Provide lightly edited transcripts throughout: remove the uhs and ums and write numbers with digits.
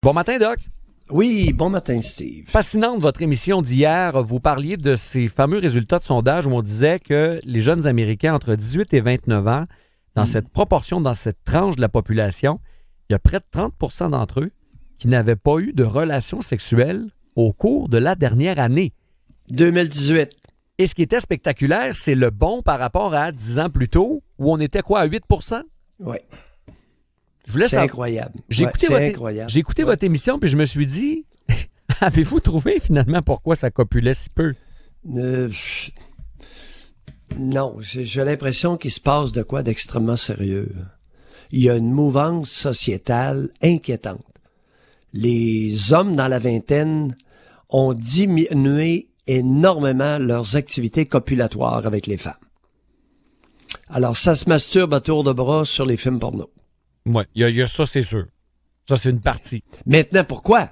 Bon matin, Doc. Oui, bon matin, Steve. Fascinante votre émission d'hier. Vous parliez de ces fameux résultats de sondage où on disait que les jeunes Américains entre 18 et 29 ans, dans cette proportion, dans cette tranche de la population, il y a près de 30 % d'entre eux qui n'avaient pas eu de relations sexuelles au cours de la dernière année. 2018. Et ce qui était spectaculaire, c'est le bond par rapport à 10 ans plus tôt, où on était quoi, à 8 %? Oui. C'est incroyable. J'ai écouté votre émission, puis je me suis dit, avez-vous trouvé finalement pourquoi ça copulait si peu? Non, j'ai l'impression qu'il se passe de quoi d'extrêmement sérieux. Il y a une mouvance sociétale inquiétante. Les hommes dans la vingtaine ont diminué énormément leurs activités copulatoires avec les femmes. Alors, ça se masturbe à tour de bras sur les films porno. Oui, il y a ça, c'est sûr. Ça, c'est une partie. Maintenant, pourquoi?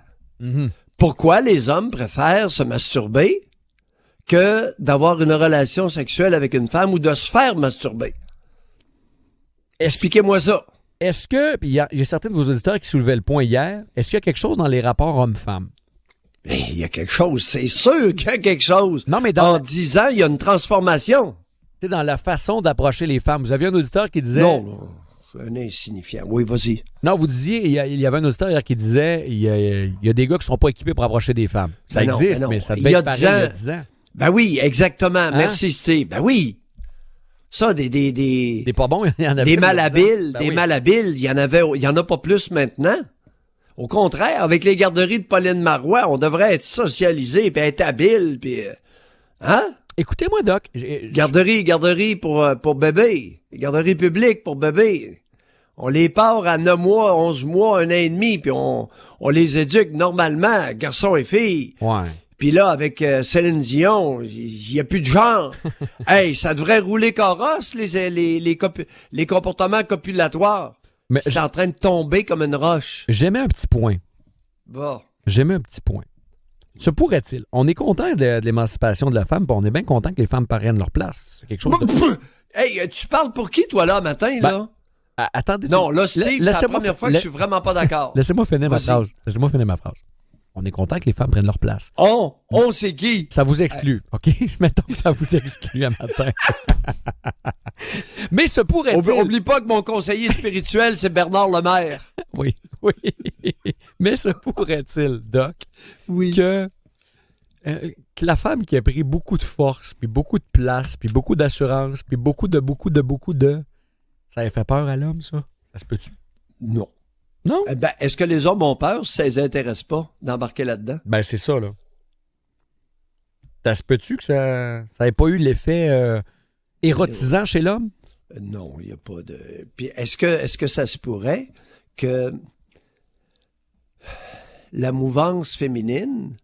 Pourquoi les hommes préfèrent se masturber que d'avoir une relation sexuelle avec une femme ou de se faire masturber? Expliquez-moi ça. Est-ce que, puis il y a certains de vos auditeurs qui soulevaient le point hier, est-ce qu'il y a quelque chose dans les rapports hommes-femmes? Il y a quelque chose, c'est sûr qu'il y a quelque chose. Non, mais en 10 ans, il y a une transformation. C'est dans la façon d'approcher les femmes. Vous aviez un auditeur qui disait... Non, c'est un insignifiant. Oui, vas-y. Non, vous disiez, il y avait un auditeur hier qui disait, il y a des gars qui sont pas équipés pour approcher des femmes. Ça existe, mais ça devait être pareil il y a 10 ans. Ben oui, exactement. Merci, Steve. Ben oui. Ça, des pas bons, il y en avait. Des malhabiles, malhabiles, il y en a pas plus maintenant. Au contraire, avec les garderies de Pauline Marois, on devrait être socialisé puis être habile puis hein? Écoutez-moi, Doc. Garderie pour bébé. Garderie publique pour bébé. On les part à 9 mois, 11 mois, 1 an et demi, puis on les éduque normalement, garçons et filles. Ouais. Puis là, avec Céline Dion, il n'y a plus de genre. Hey, ça devrait rouler carrosse, les comportements copulatoires. Mais c'est en train de tomber comme une roche. J'aimais un petit point. Bon. J'aimais un petit point. Se pourrait-il? On est content de l'émancipation de la femme, puis on est bien content que les femmes prennent leur place. C'est quelque chose de... Hey, tu parles pour qui, toi, là, matin, là? Attendez. Non, là, Steve, c'est la première fois que je suis vraiment pas d'accord. Laissez-moi finir ma phrase. On est content que les femmes prennent leur place. On c'est qui? Ça vous exclut, OK? Mettons que ça vous exclut un matin. Mais se pourrait-il... Oublie pas que mon conseiller spirituel, c'est Bernard Lemaire. Oui. Mais se pourrait-il, Doc, que la femme qui a pris beaucoup de force, puis beaucoup de place, puis beaucoup d'assurance, puis beaucoup de... Ça a fait peur à l'homme, ça? Ça se peut-tu? Non. Non? Ben, est-ce que les hommes ont peur si ça les intéresse pas d'embarquer là-dedans? Ben, c'est ça, là. Ça se peut-tu que ça n'ait pas eu l'effet érotisant chez l'homme? Non, il n'y a pas de... Puis est-ce que ça se pourrait que la mouvance féminine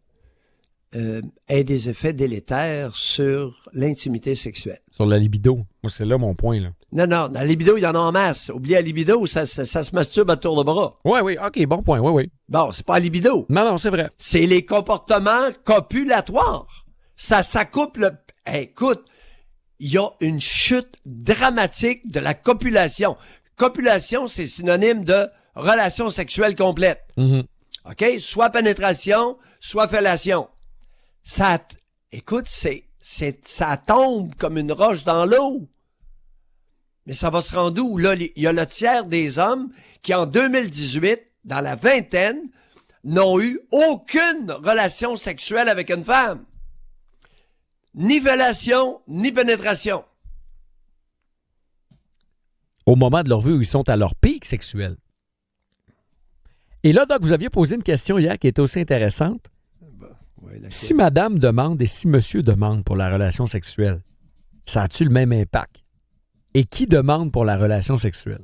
ait des effets délétères sur l'intimité sexuelle? Sur la libido. Moi, c'est là mon point, là. Non, la libido, il y en a en masse. Oubliez la libido, ça se masturbe à tour de bras. Oui, OK, bon point, oui. Bon, c'est pas la libido. Non, c'est vrai. C'est les comportements copulatoires. Ça s'accouple. Écoute, il y a une chute dramatique de la copulation. Copulation, c'est synonyme de relation sexuelle complète. OK? Soit pénétration, soit fellation. Écoute, ça tombe comme une roche dans l'eau. Mais ça va se rendre où? Là, il y a le tiers des hommes qui, en 2018, dans la vingtaine, n'ont eu aucune relation sexuelle avec une femme. Ni fellation, ni pénétration. Au moment de leur vie où ils sont à leur pic sexuel. Et là, Doc, vous aviez posé une question hier qui était aussi intéressante. Si madame demande et si monsieur demande pour la relation sexuelle, ça a-tu le même impact? Et qui demande pour la relation sexuelle?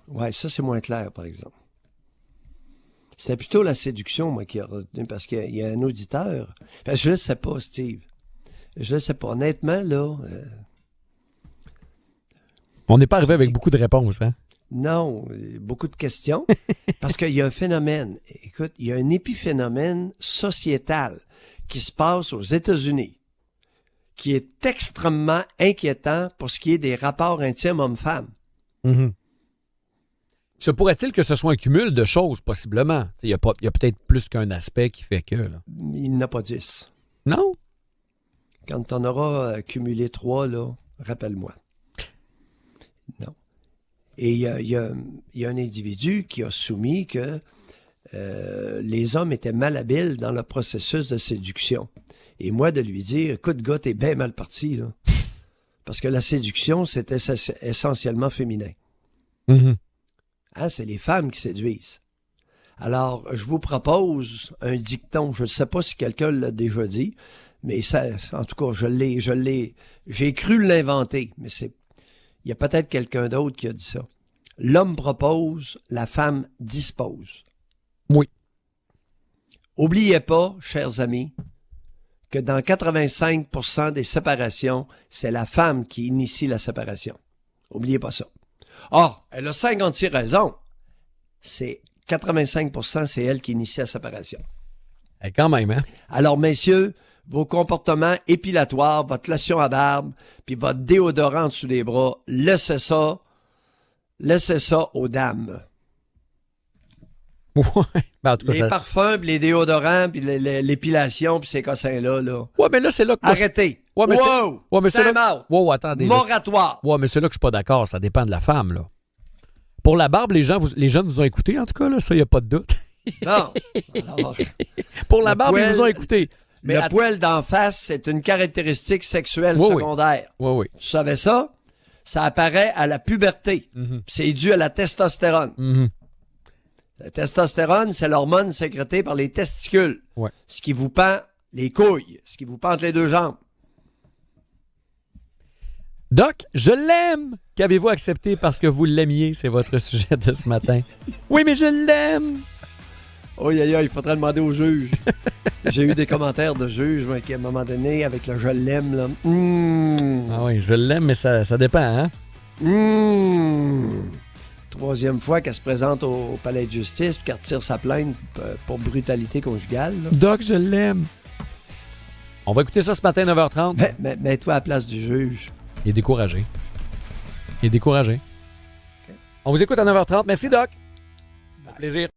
Ouais, ça, c'est moins clair, par exemple. C'était plutôt la séduction, moi, qui a retenu, parce qu'il y a un auditeur. Parce que je ne sais pas, Steve. Je ne sais pas. Honnêtement, là... On n'est pas arrivé avec beaucoup de réponses, hein? Non, beaucoup de questions. Parce qu'il y a un phénomène. Écoute, il y a un épiphénomène sociétal qui se passe aux États-Unis, qui est extrêmement inquiétant pour ce qui est des rapports intimes hommes-femmes. Se pourrait-il que ce soit un cumul de choses, possiblement? Il y a peut-être plus qu'un aspect qui fait que... Là. Il n'y en a pas 10. Non? Quand tu en auras cumulé 3, là, rappelle-moi. Non. Et il y a un individu qui a soumis que les hommes étaient malhabiles dans le processus de séduction. Et moi, de lui dire, écoute, gars, t'es bien mal parti, là. Parce que la séduction, c'est essentiellement féminin. Mm-hmm. Hein, c'est les femmes qui séduisent. Alors, je vous propose un dicton. Je ne sais pas si quelqu'un l'a déjà dit, mais ça, en tout cas, j'ai cru l'inventer, mais il y a peut-être quelqu'un d'autre qui a dit ça. L'homme propose, la femme dispose. Oui. Oubliez pas, chers amis, que dans 85% des séparations, c'est la femme qui initie la séparation. Oubliez pas ça. Ah, elle a 56 raisons. C'est 85%, c'est elle qui initie la séparation. Et quand même, hein? Alors, messieurs, vos comportements épilatoires, votre lotion à barbe, puis votre déodorant en dessous des bras, laissez ça aux dames. Ouais. Ben, en tout cas, Les parfums, puis les déodorants, puis l'épilation, puis ces cossins-là, là. Ouais, mais là, c'est là que... Arrêtez. Ouais, mais wow! Ouais, mais c'est Time là... out. Wow, attendez. Moratoire. Ouais, mais c'est là que je suis pas d'accord. Ça dépend de la femme, là. Pour la barbe, les jeunes vous ont écouté, en tout cas, là. Ça, il n'y a pas de doute. Non. Alors, Pour la barbe, ils vous ont écouté. Mais le poil d'en face, c'est une caractéristique sexuelle secondaire. Oui. Tu savais ça? Ça apparaît à la puberté. Mm-hmm. C'est dû à la testostérone. Mm-hmm. La testostérone, c'est l'hormone sécrétée par les testicules. Ouais. Ce qui vous pend les couilles, ce qui vous pend entre les deux jambes. Doc, je l'aime! Qu'avez-vous accepté parce que vous l'aimiez? C'est votre sujet de ce matin. Oui, mais je l'aime! Oh, il faudrait demander au juge. J'ai eu des commentaires de juges qui, à un moment donné, avec le « je l'aime », là. Ah oui, je l'aime, mais ça dépend, hein? Troisième fois qu'elle se présente au palais de justice puis qu'elle retire sa plainte pour brutalité conjugale. Là. Doc, je l'aime. On va écouter ça ce matin, 9h30. Mets-toi à la place du juge. Il est découragé. Okay. On vous écoute à 9h30. Merci, Doc. Au plaisir.